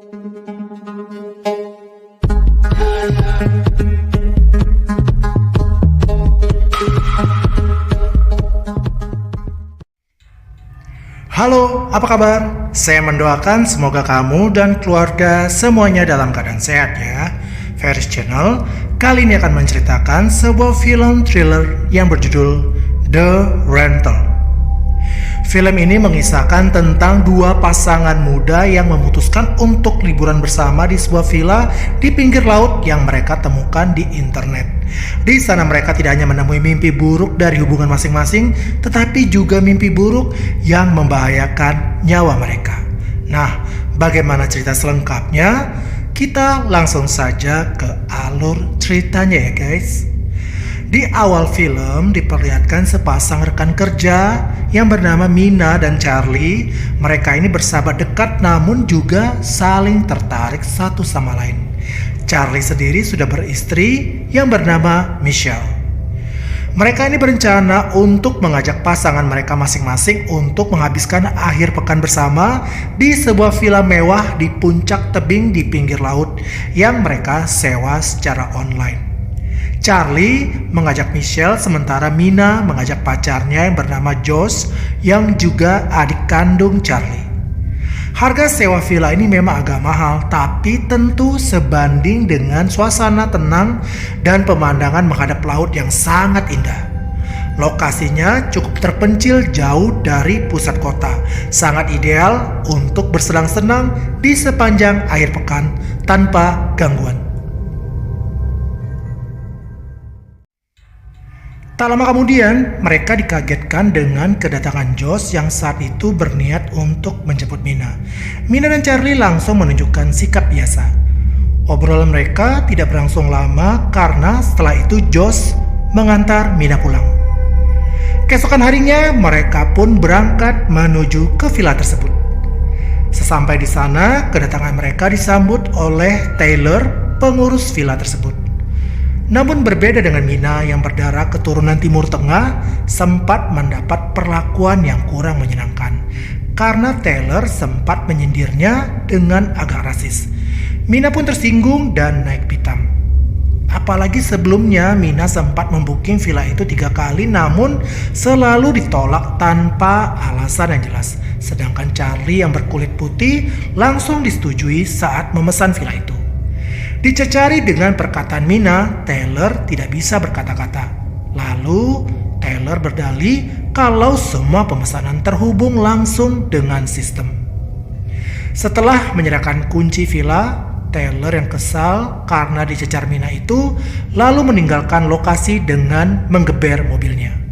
Halo, apa kabar? Saya mendoakan semoga kamu dan keluarga semuanya dalam keadaan sehat ya. Ferris Channel kali ini akan menceritakan sebuah film thriller yang berjudul The Rental. Film ini mengisahkan tentang dua pasangan muda yang memutuskan untuk liburan bersama di sebuah villa di pinggir laut yang mereka temukan di internet. Di sana mereka tidak hanya menemui mimpi buruk dari hubungan masing-masing, tetapi juga mimpi buruk yang membahayakan nyawa mereka. Nah, bagaimana cerita selengkapnya? Kita langsung saja ke alur ceritanya ya guys. Di awal film diperlihatkan sepasang rekan kerja yang bernama Mina dan Charlie. Mereka ini bersahabat dekat namun juga saling tertarik satu sama lain. Charlie sendiri sudah beristri yang bernama Michelle. Mereka ini berencana untuk mengajak pasangan mereka masing-masing untuk menghabiskan akhir pekan bersama di sebuah villa mewah di puncak tebing di pinggir laut yang mereka sewa secara online. Charlie mengajak Michelle sementara Mina mengajak pacarnya yang bernama Josh yang juga adik kandung Charlie. Harga sewa villa ini memang agak mahal, tapi tentu sebanding dengan suasana tenang dan pemandangan menghadap laut yang sangat indah. Lokasinya cukup terpencil jauh dari pusat kota, sangat ideal untuk bersenang-senang di sepanjang akhir pekan tanpa gangguan. Tak lama kemudian, mereka dikagetkan dengan kedatangan Josh yang saat itu berniat untuk menjemput Mina. Mina dan Charlie langsung menunjukkan sikap biasa. Obrolan mereka tidak berlangsung lama karena setelah itu Josh mengantar Mina pulang. Keesokan harinya, mereka pun berangkat menuju ke villa tersebut. Sesampai di sana, kedatangan mereka disambut oleh Taylor, pengurus villa tersebut. Namun berbeda dengan Mina yang berdarah keturunan Timur Tengah, sempat mendapat perlakuan yang kurang menyenangkan karena Taylor sempat menyindirnya dengan agak rasis. Mina pun tersinggung dan naik pitam. Apalagi sebelumnya Mina sempat membooking villa itu 3 kali namun selalu ditolak tanpa alasan yang jelas. Sedangkan Charlie yang berkulit putih langsung disetujui saat memesan villa itu. Dicecari dengan perkataan Mina, Taylor tidak bisa berkata-kata. Lalu Taylor berdalih kalau semua pemesanan terhubung langsung dengan sistem. Setelah menyerahkan kunci villa, Taylor yang kesal karena dicecar Mina itu lalu meninggalkan lokasi dengan menggeber mobilnya.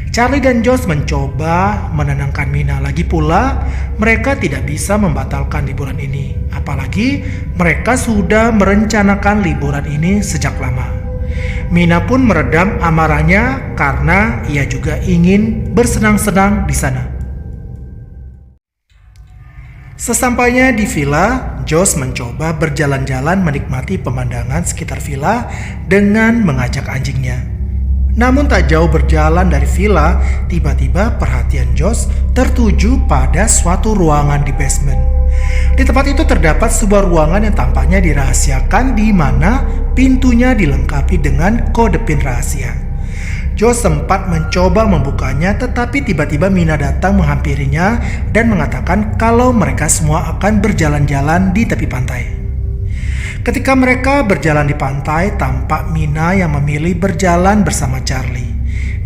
Charlie dan Josh mencoba menenangkan Mina, lagi pula mereka tidak bisa membatalkan liburan ini. Apalagi mereka sudah merencanakan liburan ini sejak lama. Mina pun meredam amarahnya karena ia juga ingin bersenang-senang di sana. Sesampainya di villa, Josh mencoba berjalan-jalan menikmati pemandangan sekitar villa dengan mengajak anjingnya. Namun tak jauh berjalan dari villa, tiba-tiba perhatian Josh tertuju pada suatu ruangan di basement. Di tempat itu terdapat sebuah ruangan yang tampaknya dirahasiakan di mana pintunya dilengkapi dengan kode PIN rahasia. Josh sempat mencoba membukanya tetapi tiba-tiba Mina datang menghampirinya dan mengatakan kalau mereka semua akan berjalan-jalan di tepi pantai. Ketika mereka berjalan di pantai, tampak Mina yang memilih berjalan bersama Charlie.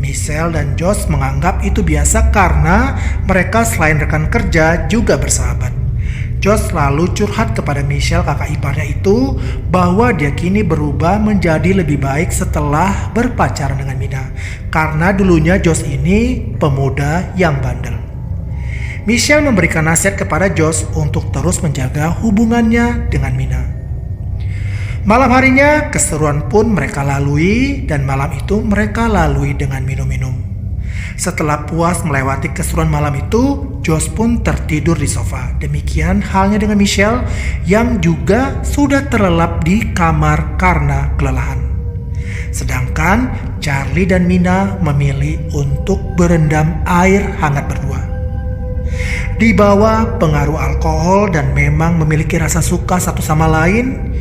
Michelle dan Josh menganggap itu biasa karena mereka selain rekan kerja juga bersahabat. Josh lalu curhat kepada Michelle, kakak iparnya itu, bahwa dia kini berubah menjadi lebih baik setelah berpacaran dengan Mina. Karena dulunya Josh ini pemuda yang bandel. Michelle memberikan nasihat kepada Josh untuk terus menjaga hubungannya dengan Mina. Malam harinya keseruan pun mereka lalui dan malam itu mereka lalui dengan minum-minum. Setelah puas melewati keseruan malam itu, Josh pun tertidur di sofa. Demikian halnya dengan Michelle yang juga sudah terlelap di kamar karena kelelahan. Sedangkan Charlie dan Mina memilih untuk berendam air hangat berdua. di bawah pengaruh alkohol dan memang memiliki rasa suka satu sama lain,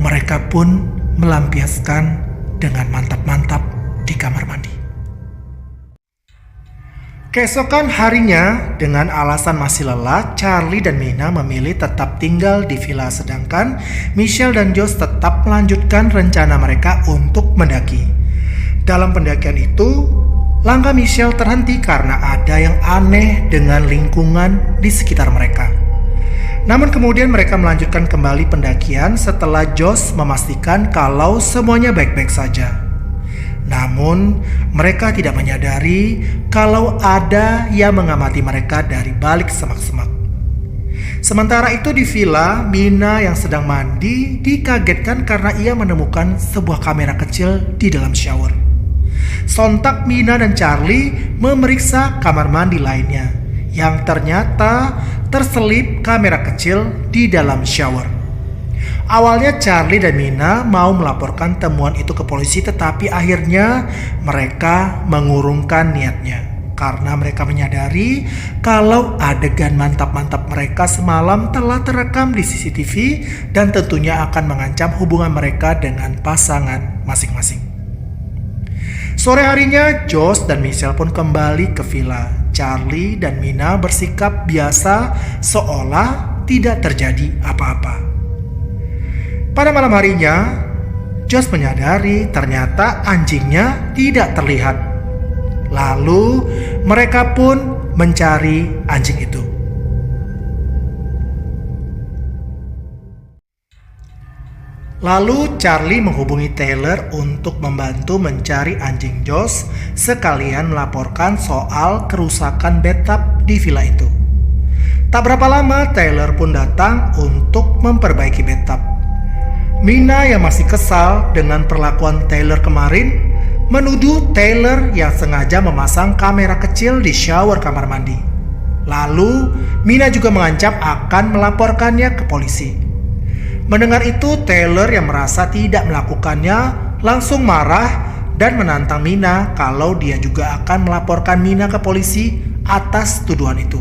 mereka pun melampiaskan dengan mantap-mantap di kamar mandi. Keesokan harinya, dengan alasan masih lelah, Charlie dan Mina memilih tetap tinggal di villa, sedangkan Michelle dan Josh tetap melanjutkan rencana mereka untuk mendaki. Dalam pendakian itu, langkah Michelle terhenti karena ada yang aneh dengan lingkungan di sekitar mereka. Namun kemudian mereka melanjutkan kembali pendakian setelah Josh memastikan kalau semuanya baik-baik saja. Namun, mereka tidak menyadari kalau ada yang mengamati mereka dari balik semak-semak. Sementara itu di villa, Mina yang sedang mandi dikagetkan karena ia menemukan sebuah kamera kecil di dalam shower. Sontak Mina dan Charlie memeriksa kamar mandi lainnya, yang ternyata terselip kamera kecil di dalam shower. Awalnya Charlie dan Mina mau melaporkan temuan itu ke polisi, tetapi akhirnya mereka mengurungkan niatnya karena mereka menyadari kalau adegan mantap-mantap mereka semalam telah terekam di CCTV dan tentunya akan mengancam hubungan mereka dengan pasangan masing-masing. Sore harinya, Josh dan Michelle pun kembali ke villa. Charlie dan Mina bersikap biasa seolah tidak terjadi apa-apa. Pada malam harinya, Josh menyadari ternyata anjingnya tidak terlihat. Lalu mereka pun mencari anjing itu. Lalu Charlie menghubungi Taylor untuk membantu mencari anjing Josh, sekalian melaporkan soal kerusakan bathtub di villa itu. Tak berapa lama Taylor pun datang untuk memperbaiki bathtub. Mina yang masih kesal dengan perlakuan Taylor kemarin menuduh Taylor yang sengaja memasang kamera kecil di shower kamar mandi. Lalu Mina juga mengancam akan melaporkannya ke polisi. Mendengar itu, Taylor yang merasa tidak melakukannya langsung marah dan menantang Mina kalau dia juga akan melaporkan Mina ke polisi atas tuduhan itu.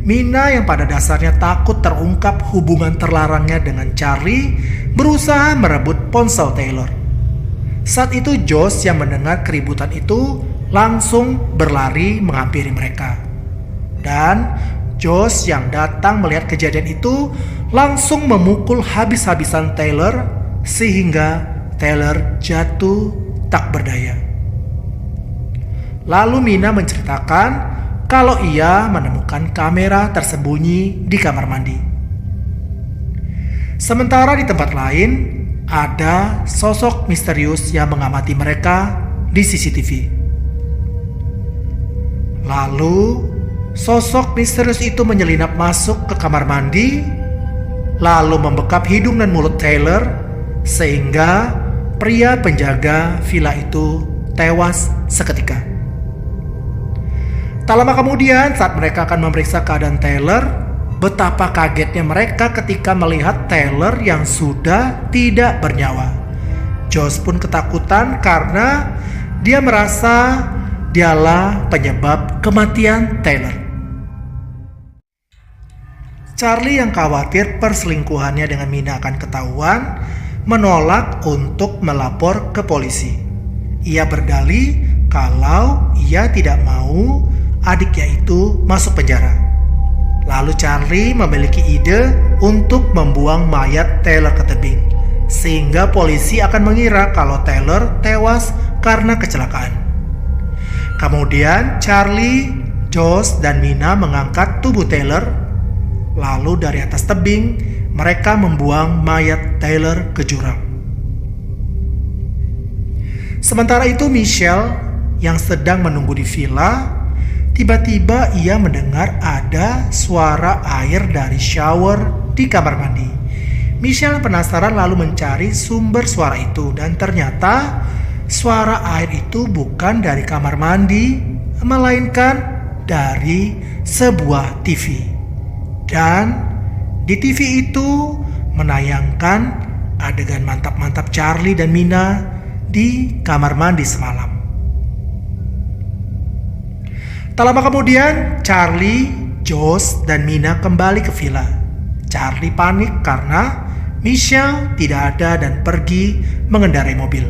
Mina yang pada dasarnya takut terungkap hubungan terlarangnya dengan Charlie berusaha merebut ponsel Taylor. Saat itu Josh yang mendengar keributan itu langsung berlari menghampiri mereka. Dan Josh yang datang melihat kejadian itu langsung memukul habis-habisan Taylor sehingga Taylor jatuh tak berdaya. Lalu Mina menceritakan kalau ia menemukan kamera tersembunyi di kamar mandi. Sementara di tempat lain, ada sosok misterius yang mengamati mereka di CCTV. Lalu, sosok misterius itu menyelinap masuk ke kamar mandi, lalu membekap hidung dan mulut Taylor, sehingga pria penjaga villa itu tewas seketika. Tak lama kemudian, saat mereka akan memeriksa keadaan Taylor, betapa kagetnya mereka ketika melihat Taylor yang sudah tidak bernyawa. Josh pun ketakutan karena dia merasa dialah penyebab kematian Taylor. Charlie yang khawatir perselingkuhannya dengan Mina akan ketahuan, menolak untuk melapor ke polisi. Ia berdalih kalau ia tidak mau adiknya itu masuk penjara. Lalu Charlie memiliki ide untuk membuang mayat Taylor ke tebing, sehingga polisi akan mengira kalau Taylor tewas karena kecelakaan. Kemudian Charlie, Josh, dan Mina mengangkat tubuh Taylor. Lalu dari atas tebing mereka membuang mayat Taylor ke jurang. Sementara itu Michelle yang sedang menunggu di villa, tiba-tiba ia mendengar ada suara air dari shower di kamar mandi. Michelle penasaran lalu mencari sumber suara itu, dan ternyata suara air itu bukan dari kamar mandi, melainkan dari sebuah TV. Dan di TV itu menayangkan adegan mantap-mantap Charlie dan Mina di kamar mandi semalam. Tak lama kemudian, Charlie Josh dan Mina kembali ke villa. Charlie panik karena Michelle tidak ada dan pergi mengendarai mobil.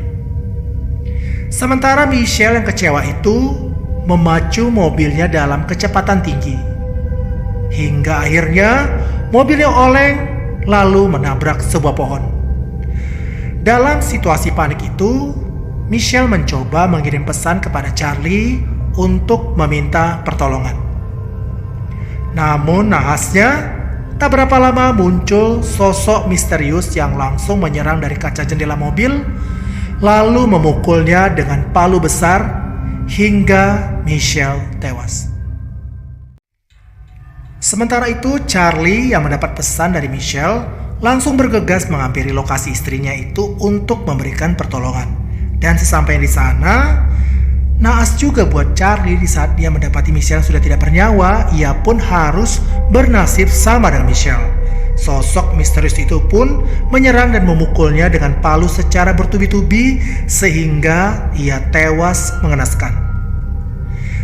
Sementara Michelle yang kecewa itu memacu mobilnya dalam kecepatan tinggi. Hingga akhirnya mobilnya oleng lalu menabrak sebuah pohon. Dalam situasi panik itu, Michelle mencoba mengirim pesan kepada Charlie untuk meminta pertolongan. Namun nahasnya, tak berapa lama muncul sosok misterius yang langsung menyerang dari kaca jendela mobil, lalu memukulnya dengan palu besar hingga Michelle tewas. Sementara itu, Charlie yang mendapat pesan dari Michelle langsung bergegas menghampiri lokasi istrinya itu untuk memberikan pertolongan. Dan sesampainya di sana, naas juga buat Charlie di saat dia mendapati Michelle sudah tidak bernyawa, ia pun harus bernasib sama dengan Michelle. Sosok misterius itu pun menyerang dan memukulnya dengan palu secara bertubi-tubi sehingga ia tewas mengenaskan.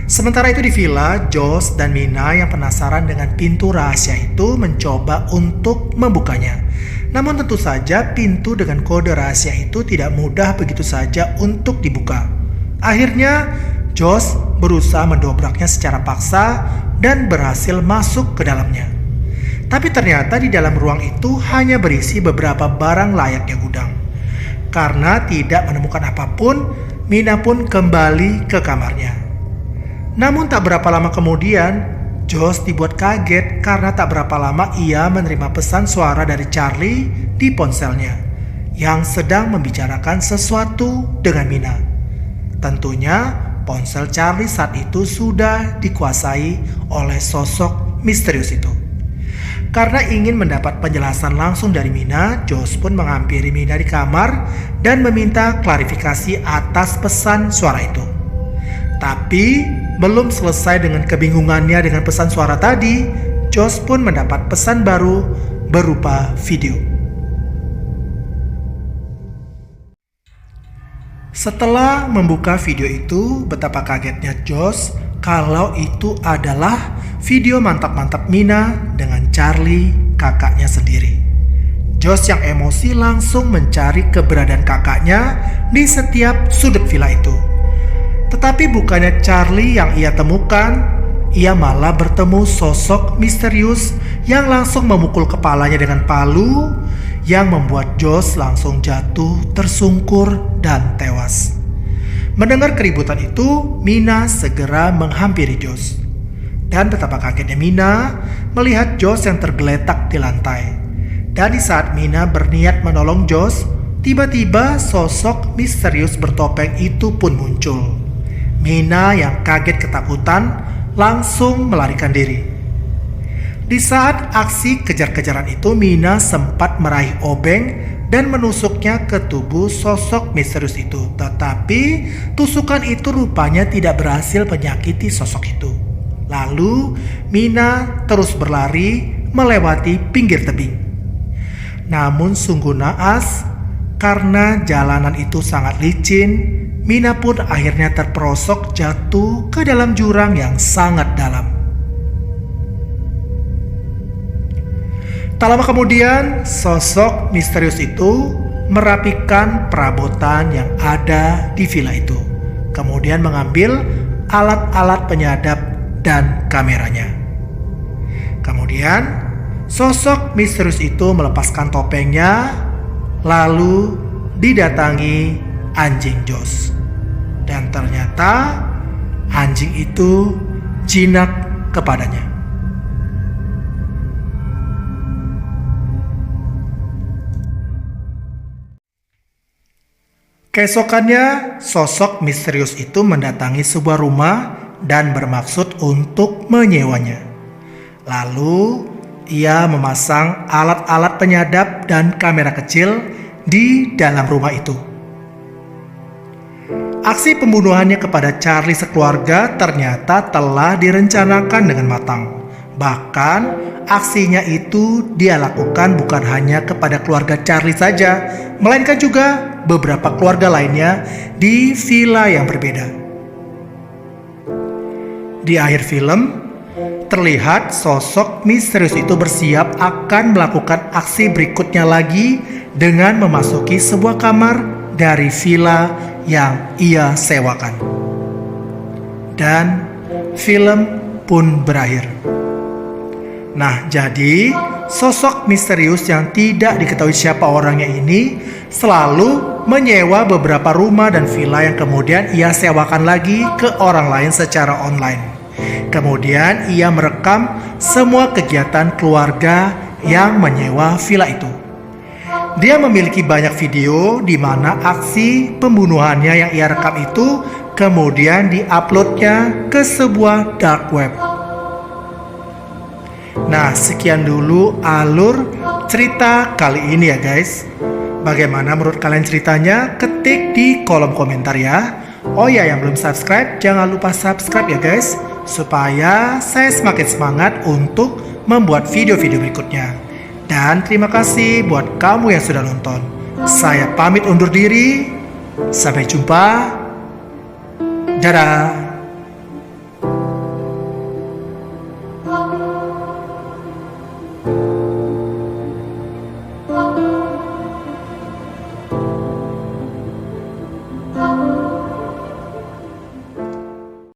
Sementara itu di villa, Josh dan Mina yang penasaran dengan pintu rahasia itu mencoba untuk membukanya. Namun tentu saja pintu dengan kode rahasia itu tidak mudah begitu saja untuk dibuka. Akhirnya Josh berusaha mendobraknya secara paksa dan berhasil masuk ke dalamnya. Tapi ternyata di dalam ruang itu hanya berisi beberapa barang layaknya gudang. Karena tidak menemukan apapun, Mina pun kembali ke kamarnya. Namun tak berapa lama kemudian, Josh dibuat kaget karena tak berapa lama ia menerima pesan suara dari Charlie di ponselnya yang sedang membicarakan sesuatu dengan Mina. Tentunya ponsel Charlie saat itu sudah dikuasai oleh sosok misterius itu. Karena ingin mendapat penjelasan langsung dari Mina, Josh pun menghampiri Mina di kamar dan meminta klarifikasi atas pesan suara itu. Tapi belum selesai dengan kebingungannya dengan pesan suara tadi, Josh pun mendapat pesan baru berupa video. Setelah membuka video itu, betapa kagetnya Josh kalau itu adalah video mantap-mantap Mina dengan Charlie, kakaknya sendiri. Josh yang emosi langsung mencari keberadaan kakaknya di setiap sudut villa itu. Tetapi bukannya Charlie yang ia temukan, ia malah bertemu sosok misterius yang langsung memukul kepalanya dengan palu yang membuat Josh langsung jatuh tersungkur dan tewas. Mendengar keributan itu, Mina segera menghampiri Josh. Dan betapa kagetnya Mina melihat Josh yang tergeletak di lantai. Dan di saat Mina berniat menolong Josh, tiba-tiba sosok misterius bertopeng itu pun muncul. Mina yang kaget ketakutan langsung melarikan diri. Di saat aksi kejar-kejaran itu, Mina sempat meraih obeng dan menusuknya ke tubuh sosok misterius itu. Tetapi tusukan itu rupanya tidak berhasil menyakiti sosok itu. Lalu Mina terus berlari melewati pinggir tebing. Namun sungguh naas, karena jalanan itu sangat licin, Mina pun akhirnya terperosok jatuh ke dalam jurang yang sangat dalam. Tak lama kemudian, sosok misterius itu merapikan perabotan yang ada di villa itu. Kemudian mengambil alat-alat penyadap dan kameranya. Kemudian, sosok misterius itu melepaskan topengnya, lalu didatangi anjing Josh. Dan ternyata anjing itu jinak kepadanya. Keesokannya, sosok misterius itu mendatangi sebuah rumah dan bermaksud untuk menyewanya. Lalu, ia memasang alat-alat penyadap dan kamera kecil di dalam rumah itu. Aksi pembunuhannya kepada Charlie sekeluarga ternyata telah direncanakan dengan matang. Bahkan, aksinya itu dia lakukan bukan hanya kepada keluarga Charlie saja, melainkan juga beberapa keluarga lainnya di villa yang berbeda. Di akhir film, terlihat sosok misterius itu bersiap akan melakukan aksi berikutnya lagi dengan memasuki sebuah kamar dari villa yang ia sewakan. Dan film pun berakhir. Nah, jadi sosok misterius yang tidak diketahui siapa orangnya ini selalu menyewa beberapa rumah dan villa yang kemudian ia sewakan lagi ke orang lain secara online. Kemudian ia merekam semua kegiatan keluarga yang menyewa villa itu. Dia memiliki banyak video di mana aksi pembunuhannya yang ia rekam itu kemudian diuploadnya ke sebuah dark web. Nah, sekian dulu alur cerita kali ini ya guys. Bagaimana menurut kalian ceritanya? Ketik di kolom komentar ya. Oh ya, yang belum subscribe, jangan lupa subscribe ya guys, supaya saya semakin semangat untuk membuat video-video berikutnya. Dan terima kasih buat kamu yang sudah nonton. Saya pamit undur diri. Sampai jumpa. Dadah.